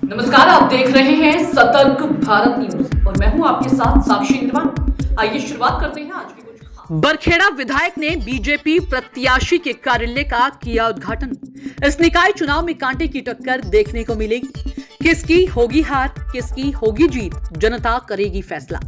नमस्कार, आप देख रहे हैं सतर्क भारत न्यूज और मैं हूं आपके साथ साक्षी इंद्रवान। आइए शुरुआत करते हैं आज की कुछ खास। बरखेड़ा विधायक ने बीजेपी प्रत्याशी के कार्यालय का किया उद्घाटन। इस निकाय चुनाव में कांटे की टक्कर देखने को मिलेगी। किसकी होगी हार, किसकी होगी जीत, जनता करेगी फैसला।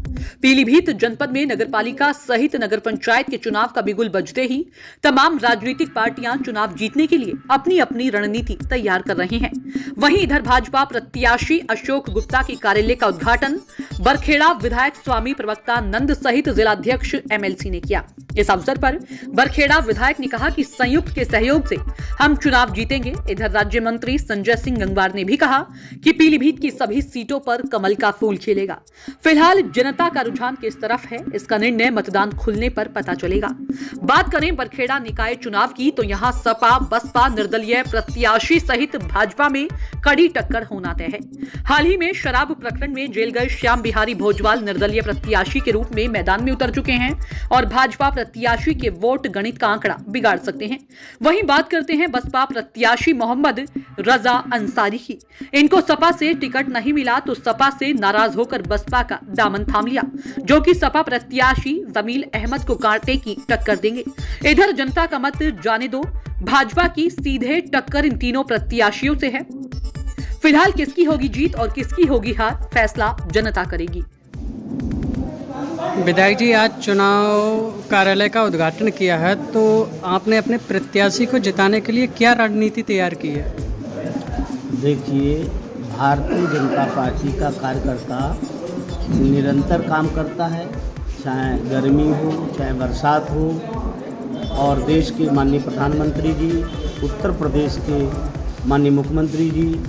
पीलीभीत जनपद में नगरपालिका सहित नगर पंचायत के चुनाव का बिगुल बजते ही तमाम राजनीतिक पार्टियां चुनाव जीतने के लिए अपनी अपनी रणनीति तैयार कर रही हैं। वहीं इधर भाजपा प्रत्याशी अशोक गुप्ता के कार्यालय का उद्घाटन बरखेड़ा विधायक स्वामी प्रवक्ता नंद सहित जिलाध्यक्ष एमएलसी ने किया। इस अवसर पर बरखेड़ा विधायक ने कहा कि संयुक्त के सहयोग से हम चुनाव जीतेंगे। इधर राज्य मंत्री संजय सिंह गंगवार ने भी कहा कि पीलीभीत की सभी सीटों पर कमल का फूल खिलेगा। फिलहाल जनता का रुझान किस तरफ है, इसका निर्णय मतदान खुलने पर पता चलेगा। बात करें बरखेड़ा निकाय चुनाव की तो यहां सपा बसपा निर्दलीय प्रत्याशी सहित भाजपा में कड़ी टक्कर होना तय है। हाल ही में शराब प्रकरण में जेल गए श्याम बिहारी भोजवाल निर्दलीय प्रत्याशी के रूप में मैदान में उतर चुके हैं और भाजपा प्रत्याशी के वोट गणित का आंकड़ा बिगाड़ सकते हैं। वहीं बात करते हैं बसपा प्रत्याशी मोहम्मद रजा अंसारी की। इनको सपा से टिकट नहीं मिला तो सपा से नाराज होकर बसपा का दामन थाम लिया, जो कि सपा प्रत्याशी जमील अहमद को कांटे की टक्कर देंगे। इधर जनता का मत जाने दो, भाजपा की सीधे टक्कर इन तीनों प्रत्याशियों से है। फिलहाल किसकी होगी जीत और किसकी होगी हार, फैसला जनता करेगी। विधायक जी, आज चुनाव कार्यालय का उद्घाटन किया है, तो आपने अपने प्रत्याशी को जिताने के लिए क्या रणनीति तैयार की है? देखिए, भारतीय जनता पार्टी का कार्यकर्ता निरंतर काम करता है, चाहे गर्मी हो चाहे बरसात हो। और देश के माननीय प्रधानमंत्री जी, उत्तर प्रदेश के माननीय मुख्यमंत्री जी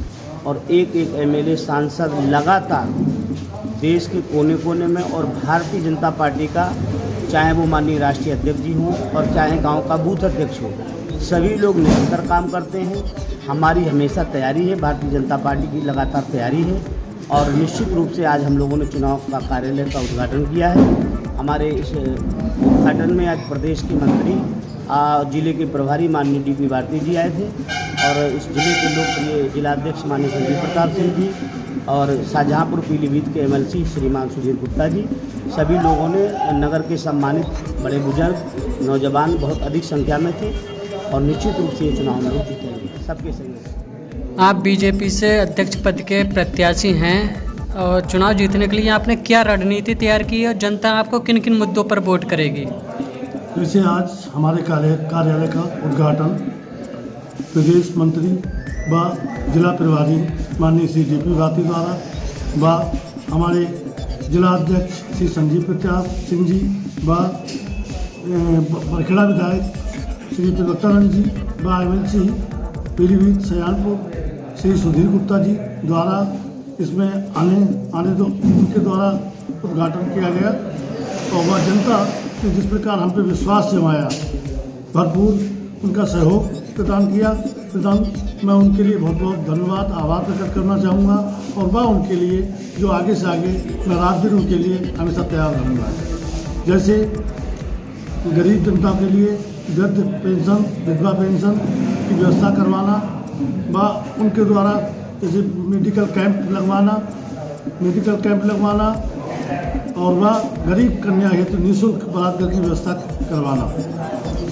और एक एक एमएलए सांसद लगातार देश के कोने कोने में, और भारतीय जनता पार्टी का चाहे वो माननीय राष्ट्रीय अध्यक्ष जी हों और चाहे गांव का बूथ अध्यक्ष हो, सभी लोग निरंतर काम करते हैं। हमारी हमेशा तैयारी है, भारतीय जनता पार्टी की लगातार तैयारी है और निश्चित रूप से आज हम लोगों ने चुनाव का कार्यालय का उद्घाटन किया है। हमारे इस उद्घाटन में आज प्रदेश के मंत्री जिले के प्रभारी माननीय डीपी भारती जी आए थे और इस जिले के लोकप्रिय जिलाध्यक्ष माननीय संजीव प्रताप सिंह जी और शाहजहाँपुर पीलीभीत के एमएलसी श्रीमान सुधीर गुप्ता जी, सभी लोगों ने, नगर के सम्मानित बड़े बुजुर्ग नौजवान बहुत अधिक संख्या में थे और निश्चित रूप से ये चुनाव में जीतेंगे सबके सहयोग। आप बीजेपी से अध्यक्ष पद के प्रत्याशी हैं और चुनाव जीतने के लिए आपने क्या रणनीति तैयार की है और जनता आपको किन किन मुद्दों पर वोट करेगी? वैसे आज हमारे कार्यालय का उद्घाटन प्रदेश मंत्री व जिला प्रभारी माननीय श्री डीपी भारती द्वारा व हमारे जिला अध्यक्ष श्री संजीव प्रताप सिंह जी व बरखेड़ा विधायक श्री प्रवक्तानंद जी व एमएलसी पीलीभीत शाहजहाँपुर श्री सुधीर गुप्ता जी द्वारा इसमें आने दो उनके द्वारा उद्घाटन किया गया और वह जनता ने जिस प्रकार हम पे विश्वास जमाया, भरपूर उनका सहयोग प्रदान किया, मैं उनके लिए बहुत बहुत धन्यवाद आभार प्रकट करना चाहूँगा और वह उनके लिए जो आगे से आगे मैं रात दिन उनके लिए हमेशा तैयार रहूँगा। जैसे गरीब जनता के लिए वृद्ध पेंशन, विधवा पेंशन की व्यवस्था करवाना व उनके द्वारा जैसे मेडिकल कैंप लगवाना और वह गरीब कन्या हेतु निःशुल्क बलात्कार की व्यवस्था करवाना,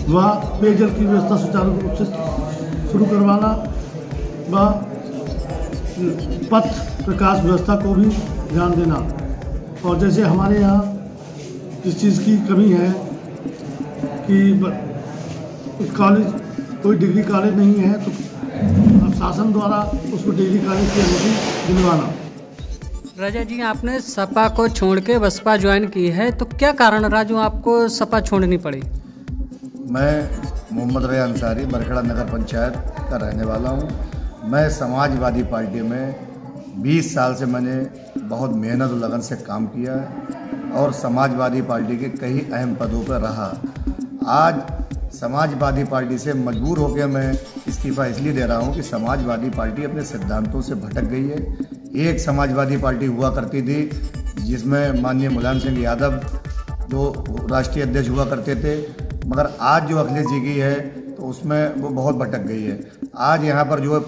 वह पेयजल की व्यवस्था सुचारू रूप से शुरू करवाना, व पथ प्रकाश व्यवस्था को भी ध्यान देना। और जैसे हमारे यहाँ इस चीज़ की कमी है कि कॉलेज कोई डिग्री कॉलेज नहीं है, तो शासन द्वारा उसको डिग्री कॉलेज की अनुमति दिलवाना। राजा जी, आपने सपा को छोड़ के बसपा ज्वाइन की है, तो क्या कारण रहा जो आपको सपा छोड़नी पड़ी? मैं मोहम्मद रजा अंसारी बरखेड़ा नगर पंचायत का रहने वाला हूँ। मैं समाजवादी पार्टी में 20 साल से मैंने बहुत मेहनत और लगन से काम किया है और समाजवादी पार्टी के कई अहम पदों पर रहा। आज समाजवादी पार्टी से मजबूर होकर मैं इस्तीफ़ा इसलिए दे रहा हूँ कि समाजवादी पार्टी अपने सिद्धांतों से भटक गई है। एक समाजवादी पार्टी हुआ करती थी जिसमें माननीय मुलायम सिंह यादव जो राष्ट्रीय अध्यक्ष हुआ करते थे, मगर आज जो अखिलेश जी की है तो उसमें वो बहुत भटक गई है। आज यहाँ पर जो है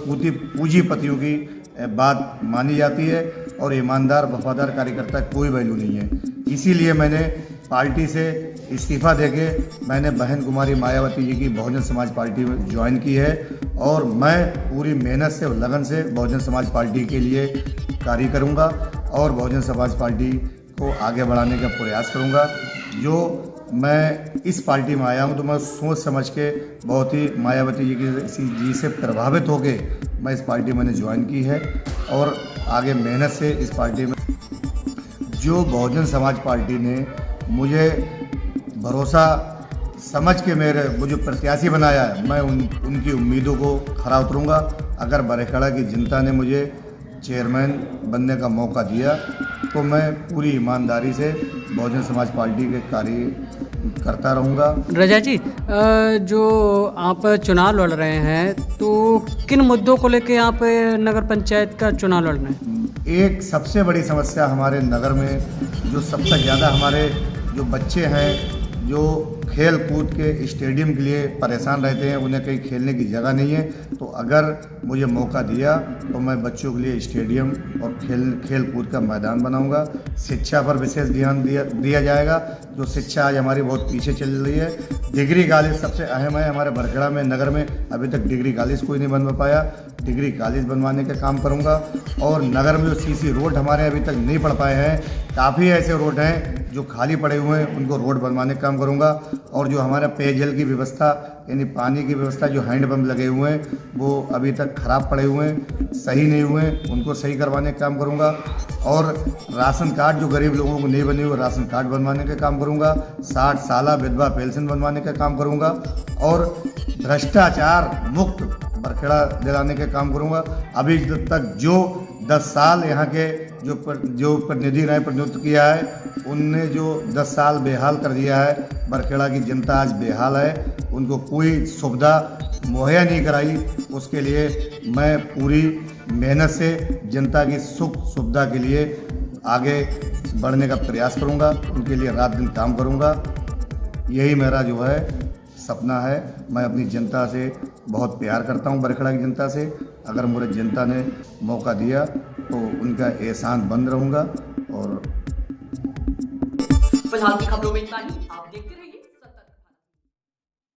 पूंजीपतियों की बात मानी जाती है और ईमानदार वफादार कार्यकर्ता कोई वैल्यू नहीं है। इसीलिए मैंने पार्टी से इस्तीफ़ा देके मैंने बहन कुमारी मायावती जी की बहुजन समाज पार्टी में ज्वाइन की है और मैं पूरी मेहनत से और लगन से बहुजन समाज पार्टी के लिए कार्य करूंगा और बहुजन समाज पार्टी को आगे बढ़ाने का प्रयास करूंगा। जो मैं इस पार्टी में आया हूं तो मैं सोच समझ के बहुत ही मायावती जी से प्रभावित होके मैं इस पार्टी मैंने ज्वाइन की है और आगे मेहनत से इस पार्टी में जो बहुजन समाज पार्टी ने मुझे भरोसा समझ के मुझे प्रत्याशी बनाया है, मैं उनकी उम्मीदों को खरा उतरूँगा। अगर बरखेड़ा की जनता ने मुझे चेयरमैन बनने का मौका दिया तो मैं पूरी ईमानदारी से बहुजन समाज पार्टी के कार्य करता रहूँगा। रजा जी, जो आप चुनाव लड़ रहे हैं तो किन मुद्दों को लेकर आप नगर पंचायत का चुनाव लड़ रहे हैं? एक सबसे बड़ी समस्या हमारे नगर में जो सबसे ज़्यादा हमारे जो बच्चे हैं जो खेल कूद के स्टेडियम के लिए परेशान रहते हैं, उन्हें कहीं खेलने की जगह नहीं है, तो अगर मुझे मौका दिया तो मैं बच्चों के लिए स्टेडियम और खेल कूद का मैदान बनाऊंगा। शिक्षा पर विशेष ध्यान दिया जाएगा। जो शिक्षा आज हमारी बहुत पीछे चल रही है। डिग्री कॉलेज सबसे अहम है हमारे बरखेड़ा में, नगर में अभी तक डिग्री कॉलेज कोई नहीं बनवा पाया। डिग्री कॉलेज बनवाने का काम करूंगा और नगर में जो सीसी रोड हमारे अभी तक नहीं पड़ पाए हैं, काफ़ी ऐसे रोड हैं जो खाली पड़े हुए हैं, उनको रोड बनवाने का काम करूंगा। और जो हमारा पेयजल की व्यवस्था यानी पानी की व्यवस्था जो हैंडपम्प लगे हुए हैं वो अभी तक ख़राब पड़े हुए हैं, सही नहीं हुए, उनको सही करवाने का काम करूंगा। और राशन कार्ड जो गरीब लोगों को नहीं बने हुए राशन कार्ड बनवाने का काम करूंगा। 60 साल विधवा पेंशन बनवाने का काम करूंगा और भ्रष्टाचार मुक्त बरखेड़ा दिलाने का काम करूंगा। अभी तक जो 10 साल यहाँ के जो प्रतिनिधि ने प्रतिनिधित्व किया है, उनने जो 10 साल बेहाल कर दिया है। बरखेड़ा की जनता आज बेहाल है, उनको कोई सुविधा मुहैया नहीं कराई। उसके लिए मैं पूरी मेहनत से जनता की सुख सुविधा के लिए आगे बढ़ने का प्रयास करूंगा, उनके लिए रात दिन काम करूंगा। यही मेरा जो है सपना है। मैं अपनी जनता से बहुत प्यार करता हूं, बरखेड़ा की जनता से। अगर मुझे जनता ने मौका दिया तो उनका एहसान बंद रहूंगा। और फिलहाल की खबरों में इतना ही। आप देखते रहिए।